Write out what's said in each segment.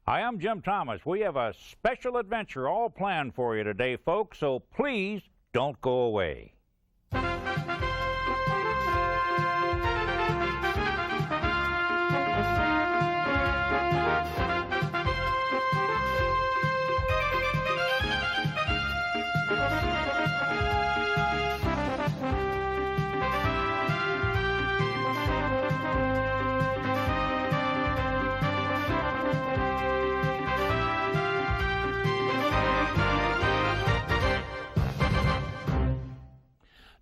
Hi, I'm Jim Thomas. We have a special adventure all planned for you today, folks, so please don't go away.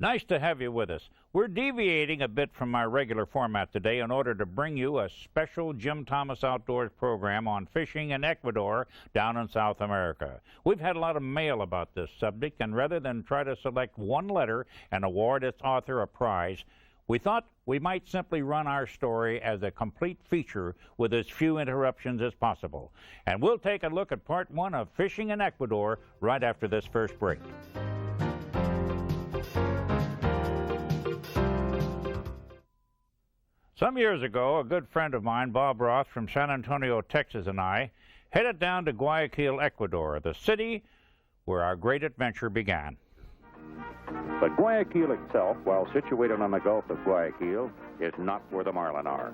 Nice to have you with us. We're deviating a bit from our regular format today in order to bring you a special Jim Thomas Outdoors program on fishing in Ecuador down in South America. We've had a lot of mail about this subject, and rather than try to select one letter and award its author a prize, we thought we might simply run our story as a complete feature with as few interruptions as possible. And we'll take a look at part one of Fishing in Ecuador right after this first break. Some years ago, a good friend of mine, Bob Roth from San Antonio, Texas, and I headed down to Guayaquil, Ecuador, the city where our great adventure began. But Guayaquil itself, while situated on the Gulf of Guayaquil, is not where the Marlin are.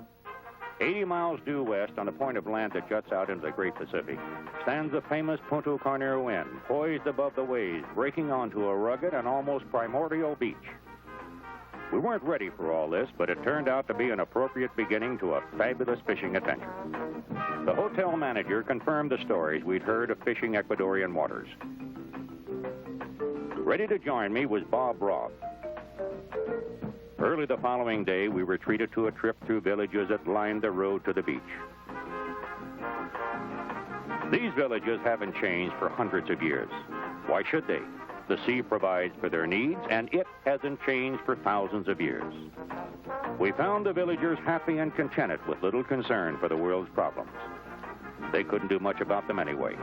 80 miles due west on a point of land that juts out into the Great Pacific stands the famous Punto Conair wind, poised above the waves, breaking onto a rugged and almost primordial beach. We weren't ready for all this, but it turned out to be an appropriate beginning to a fabulous fishing adventure. The hotel manager confirmed the stories we'd heard of fishing Ecuadorian waters. Ready to join me was Bob Roth. Early the following day, we were treated to a trip through villages that lined the road to the beach. These villages haven't changed for hundreds of years. Why should they? The sea provides for their needs, and it hasn't changed for thousands of years. We found the villagers happy and contented with little concern for the world's problems. They couldn't do much about them anyway.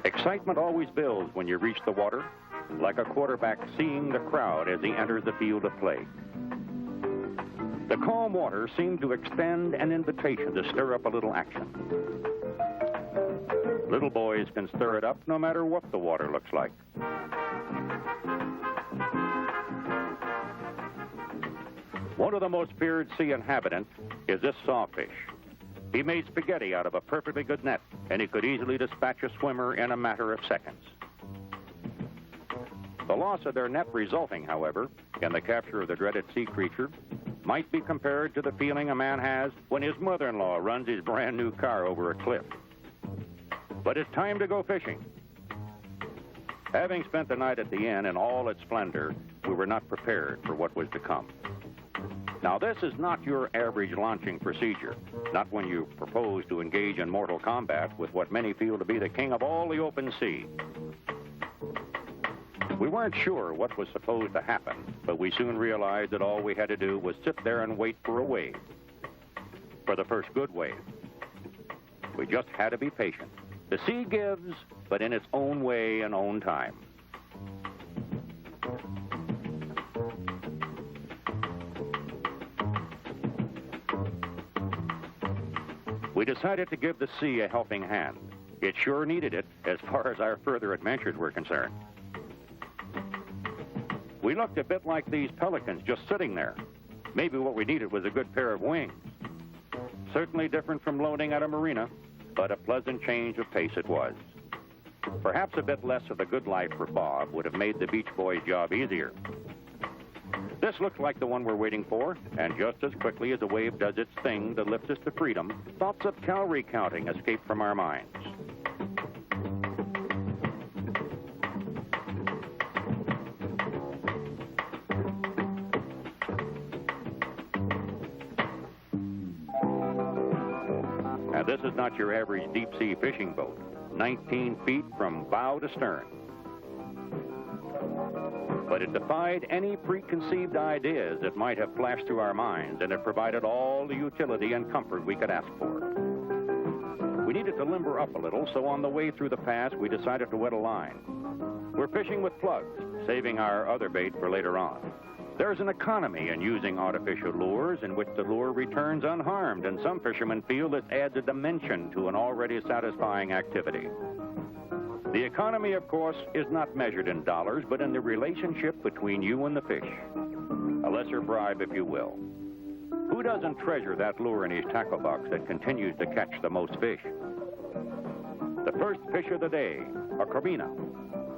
Excitement always builds when you reach the water, like a quarterback seeing the crowd as he enters the field of play. The calm water seemed to extend an invitation to stir up a little action. Little boys can stir it up no matter what the water looks like. One of the most feared sea inhabitants is this sawfish. He made spaghetti out of a perfectly good net, and he could easily dispatch a swimmer in a matter of seconds. The loss of their net resulting, however, in the capture of the dreaded sea creature might be compared to the feeling a man has when his mother-in-law runs his brand new car over a cliff. But it's time to go fishing. Having spent the night at the inn in all its splendor, we were not prepared for what was to come. Now, this is not your average launching procedure, not when you propose to engage in mortal combat with what many feel to be the king of all the open sea. We weren't sure what was supposed to happen, but we soon realized that all we had to do was sit there and wait for a wave, for the first good wave. We just had to be patient. The sea gives, but in its own way and own time. We decided to give the sea a helping hand. It sure needed it as far as our further adventures were concerned. We looked a bit like these pelicans just sitting there. Maybe what we needed was a good pair of wings. Certainly different from loading at a marina, but a pleasant change of pace it was. Perhaps a bit less of the good life for Bob would have made the beach boy's job easier. This looks like the one we're waiting for, and just as quickly as a wave does its thing to lift us to freedom, thoughts of calorie counting escape from our minds. Now, this is not your average deep-sea fishing boat, 19 feet from bow to stern. But it defied any preconceived ideas that might have flashed through our minds, and it provided all the utility and comfort we could ask for. We needed to limber up a little, so on the way through the pass, we decided to wet a line. We're fishing with plugs, saving our other bait for later on. There's an economy in using artificial lures in which the lure returns unharmed, and some fishermen feel this adds a dimension to an already satisfying activity. The economy, of course, is not measured in dollars, but in the relationship between you and the fish. A lesser bribe, if you will. Who doesn't treasure that lure in his tackle box that continues to catch the most fish? The first fish of the day, a corvina.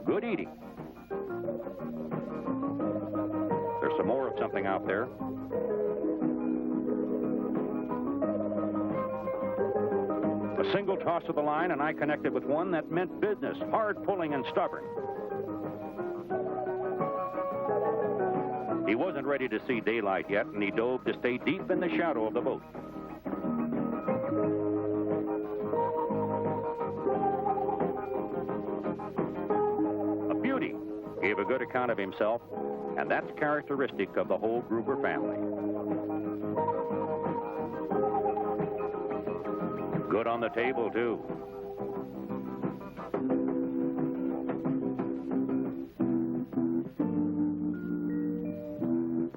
Good eating. There's some more of something out there. A single toss of the line, and I connected with one that meant business, hard pulling and stubborn. He wasn't ready to see daylight yet, and he dove to stay deep in the shadow of the boat. A beauty. Gave a good account of himself, and that's characteristic of the whole grouper family. Good on the table, too.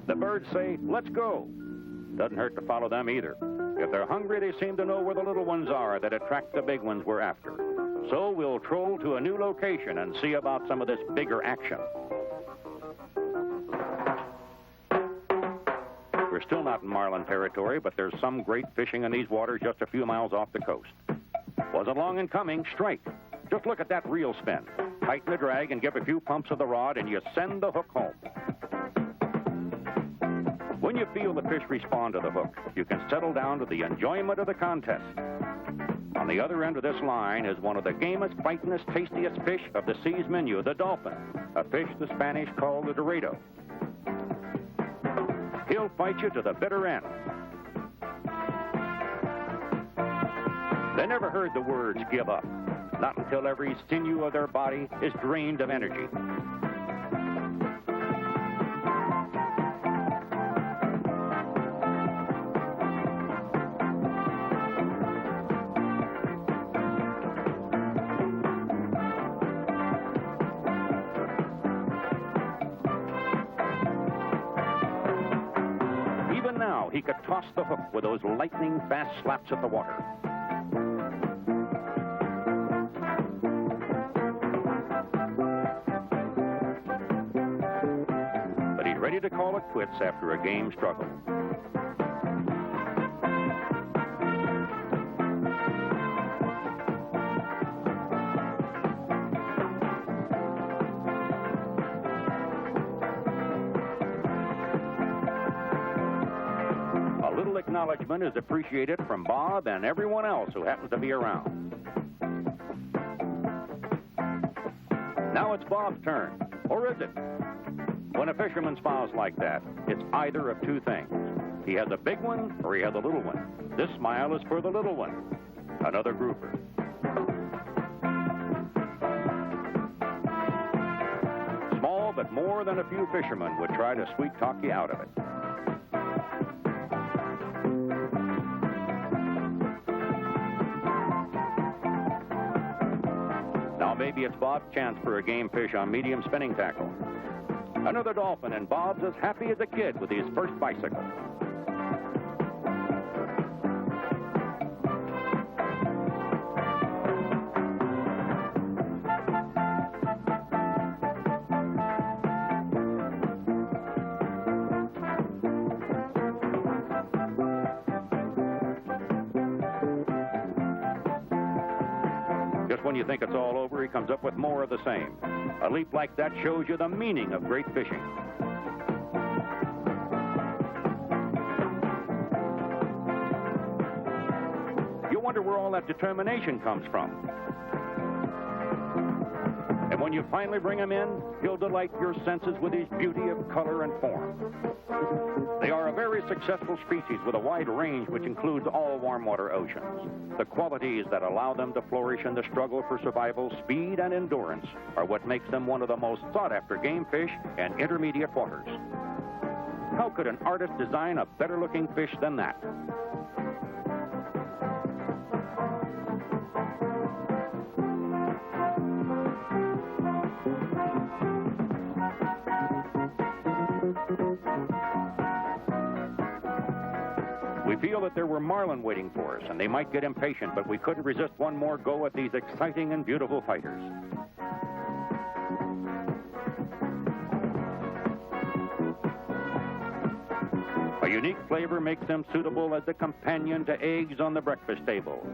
The birds say, let's go. Doesn't hurt to follow them either. If they're hungry, they seem to know where the little ones are that attract the big ones we're after. So we'll troll to a new location and see about some of this bigger action. We're still not in Marlin territory, but there's some great fishing in these waters just a few miles off the coast. Wasn't long in coming, strike. Just look at that reel spin. Tighten the drag and give a few pumps of the rod, and you send the hook home. When you feel the fish respond to the hook, you can settle down to the enjoyment of the contest. On the other end of this line is one of the gamest, fightingest, tastiest fish of the sea's menu, the dolphin, a fish the Spanish call the dorado. He'll fight you to the bitter end. They never heard the words give up, not until every sinew of their body is drained of energy. Even now, he could toss the hook with those lightning-fast slaps at the water. Ready to call it quits after a game struggle. A little acknowledgement is appreciated from Bob and everyone else who happens to be around. Now it's Bob's turn, or is it? When a fisherman smiles like that, it's either of two things. He has a big one or he has a little one. This smile is for the little one, another grouper. Small, but more than a few fishermen would try to sweet talk you out of it. Now maybe it's Bob's chance for a game fish on medium spinning tackle. Another dolphin, and Bob's as happy as a kid with his first bicycle. Just when you think it's all over, he comes up with more of the same. A leap like that shows you the meaning of great fishing. You wonder where all that determination comes from. And when you finally bring him in, he'll delight your senses with his beauty of color and form. They are a very successful species with a wide range which includes all warm water oceans. The qualities that allow them to flourish in the struggle for survival, speed, and endurance are what makes them one of the most sought-after game fish in intermediate waters. How could an artist design a better-looking fish than that? We feel that there were marlin waiting for us, and they might get impatient, but we couldn't resist one more go at these exciting and beautiful fighters. A unique flavor makes them suitable as a companion to eggs on the breakfast table.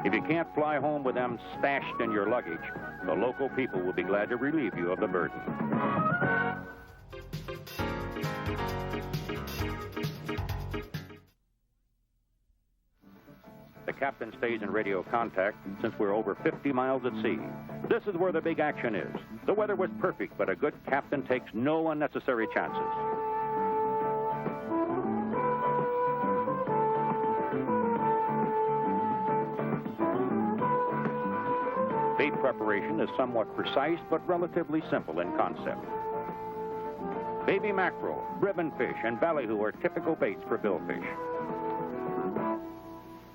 If you can't fly home with them stashed in your luggage, the local people will be glad to relieve you of the burden. The captain stays in radio contact since we're over 50 miles at sea. This is where the big action is. The weather was perfect, but a good captain takes no unnecessary chances. Bait preparation is somewhat precise, but relatively simple in concept. Baby mackerel, ribbonfish, and ballyhoo are typical baits for billfish.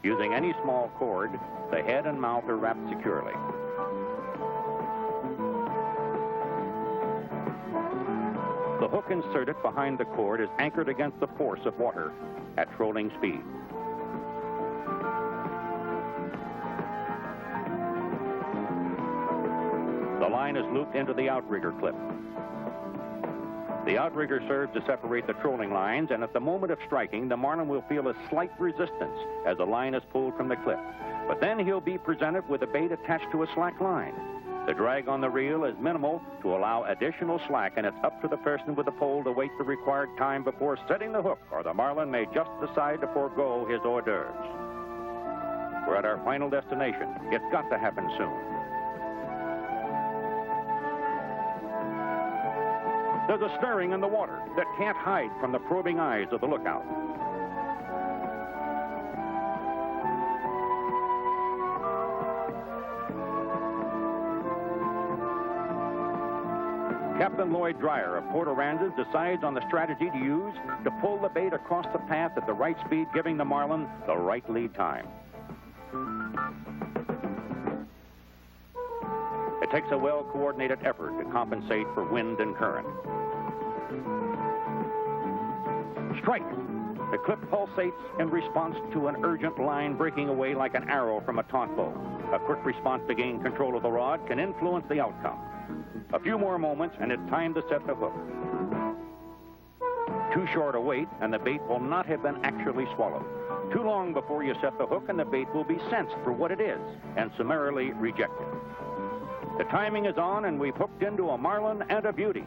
Using any small cord, the head and mouth are wrapped securely. The hook inserted behind the cord is anchored against the force of water at trolling speed. The line is looped into the outrigger clip. The outrigger serves to separate the trolling lines, and at the moment of striking, the marlin will feel a slight resistance as the line is pulled from the clip. But then he'll be presented with a bait attached to a slack line. The drag on the reel is minimal to allow additional slack, and it's up to the person with the pole to wait the required time before setting the hook, or the marlin may just decide to forego his hors d'oeuvres. We're at our final destination. It's got to happen soon. There's a stirring in the water that can't hide from the probing eyes of the lookout. Captain Lloyd Dreyer of Port Aransas decides on the strategy to use to pull the bait across the path at the right speed, giving the marlin the right lead time. It takes a well-coordinated effort to compensate for wind and current. Strike! The clip pulsates in response to an urgent line breaking away like an arrow from a taunt bow. A quick response to gain control of the rod can influence the outcome. A few more moments, and it's time to set the hook. Too short a wait, and the bait will not have been actually swallowed. Too long before you set the hook, and the bait will be sensed for what it is and summarily rejected. The timing is on, and we've hooked into a marlin and a beauty.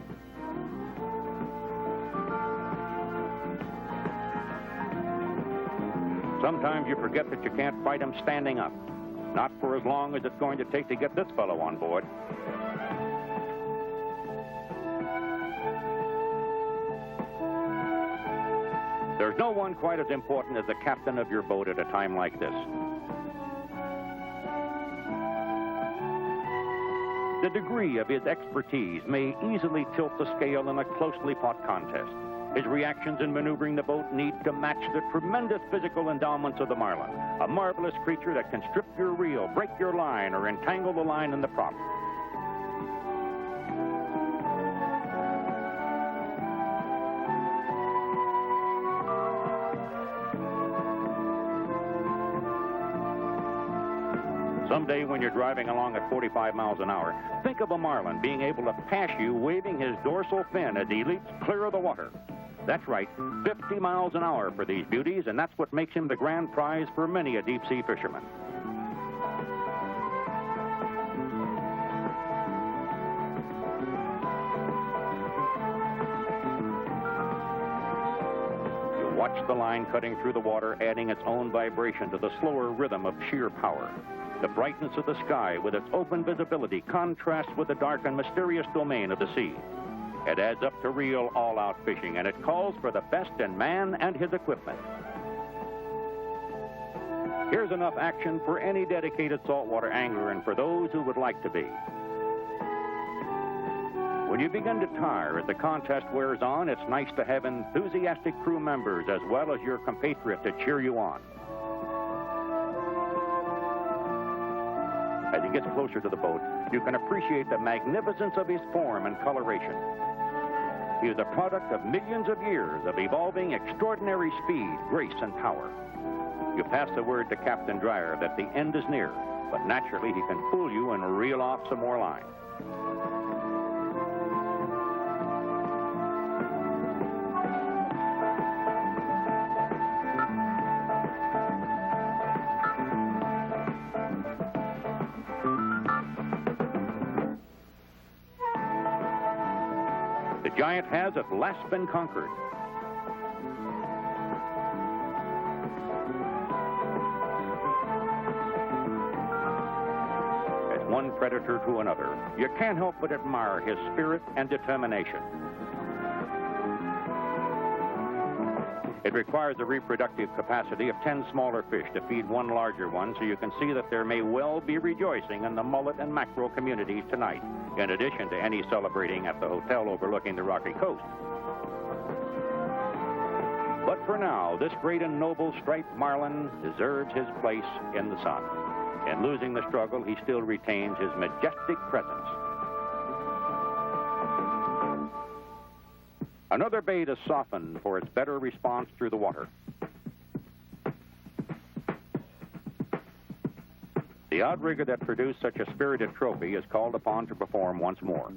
Sometimes you forget that you can't fight him standing up. Not for as long as it's going to take to get this fellow on board. There's no one quite as important as the captain of your boat at a time like this. The degree of his expertise may easily tilt the scale in a closely fought contest. His reactions in maneuvering the boat need to match the tremendous physical endowments of the marlin, a marvelous creature that can strip your reel, break your line, or entangle the line in the prop. Someday when you're driving along at 45 miles an hour, think of a marlin being able to pass you waving his dorsal fin as he leaps clear of the water. That's right, 50 miles an hour for these beauties, and that's what makes him the grand prize for many a deep-sea fisherman. You watch the line cutting through the water, adding its own vibration to the slower rhythm of sheer power. The brightness of the sky with its open visibility contrasts with the dark and mysterious domain of the sea. It adds up to real all-out fishing, and it calls for the best in man and his equipment. Here's enough action for any dedicated saltwater angler and for those who would like to be. When you begin to tire as the contest wears on, it's nice to have enthusiastic crew members as well as your compatriots to cheer you on. As he gets closer to the boat, you can appreciate the magnificence of his form and coloration. He is the product of millions of years of evolving extraordinary speed, grace, and power. You pass the word to Captain Dreyer that the end is near, but naturally he can fool you and reel off some more line. The giant has at last been conquered. As one predator to another, you can't help but admire his spirit and determination. It requires a reproductive capacity of 10 smaller fish to feed one larger one, so you can see that there may well be rejoicing in the mullet and mackerel communities tonight, in addition to any celebrating at the hotel overlooking the rocky coast. But for now, this great and noble striped marlin deserves his place in the sun. In losing the struggle, he still retains his majestic presence. Another bait is softened for its better response through the water. The outrigger that produced such a spirited trophy is called upon to perform once more.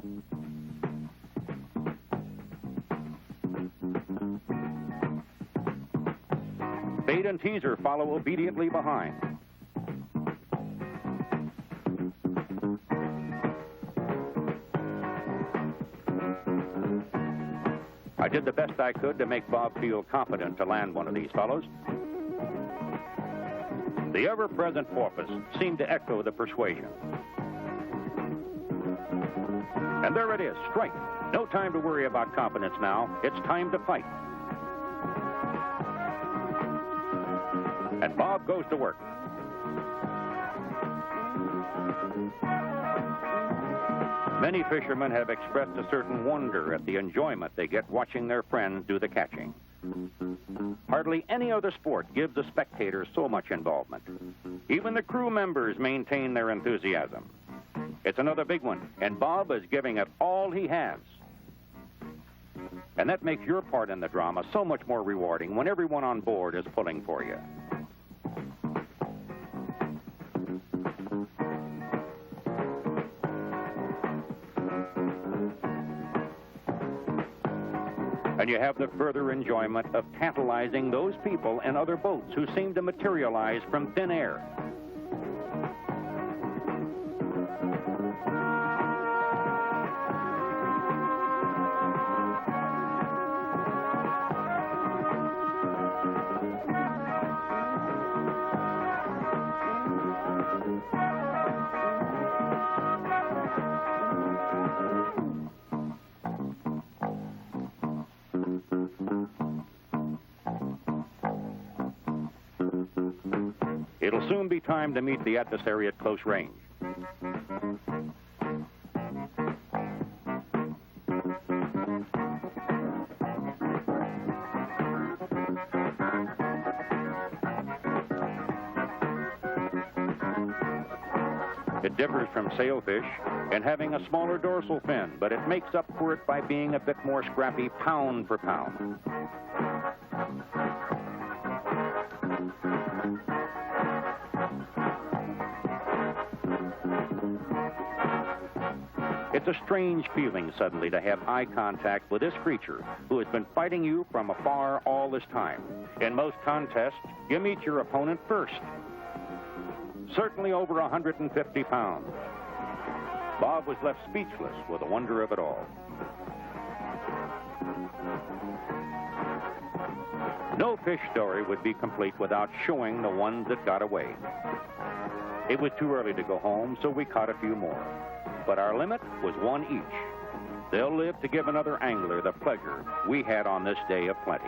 Bait and teaser follow obediently behind. I did the best I could to make Bob feel confident to land one of these fellows. The ever-present porpoise seemed to echo the persuasion. And there it is, strike. No time to worry about confidence now. It's time to fight. And Bob goes to work. Many fishermen have expressed a certain wonder at the enjoyment they get watching their friends do the catching. Hardly any other sport gives the spectators so much involvement. Even the crew members maintain their enthusiasm. It's another big one, and Bob is giving it all he has. And that makes your part in the drama so much more rewarding when everyone on board is pulling for you. And you have the further enjoyment of tantalizing those people in other boats who seem to materialize from thin air. It'll soon be time to meet the adversary at close range. It differs from sailfish in having a smaller dorsal fin, but it makes up for it by being a bit more scrappy pound for pound. It's a strange feeling suddenly to have eye contact with this creature who has been fighting you from afar all this time. In most contests, you meet your opponent first. Certainly over 150 pounds. Bob was left speechless with the wonder of it all. No fish story would be complete without showing the ones that got away. It was too early to go home, so we caught a few more. But our limit was one each. They'll live to give another angler the pleasure we had on this day of plenty.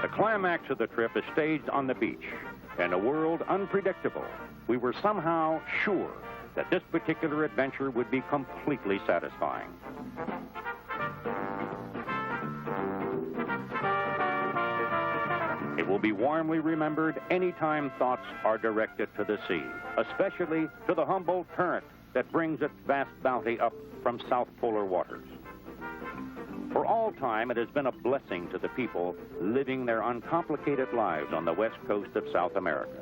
The climax of the trip is staged on the beach. In a world unpredictable, we were somehow sure that this particular adventure would be completely satisfying. It will be warmly remembered anytime thoughts are directed to the sea, especially to the Humboldt Current that brings its vast bounty up from South Polar waters. For all time, it has been a blessing to the people living their uncomplicated lives on the west coast of South America.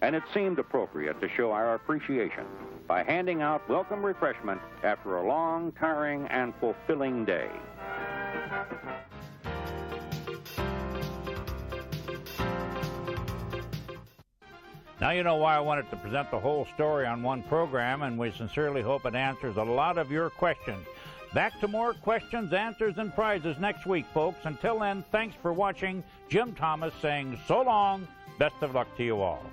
And it seemed appropriate to show our appreciation by handing out welcome refreshment after a long, tiring, and fulfilling day. Now you know why I wanted to present the whole story on one program, and we sincerely hope it answers a lot of your questions. Back to more questions, answers, and prizes next week, folks. Until then, thanks for watching. Jim Thomas saying so long. Best of luck to you all.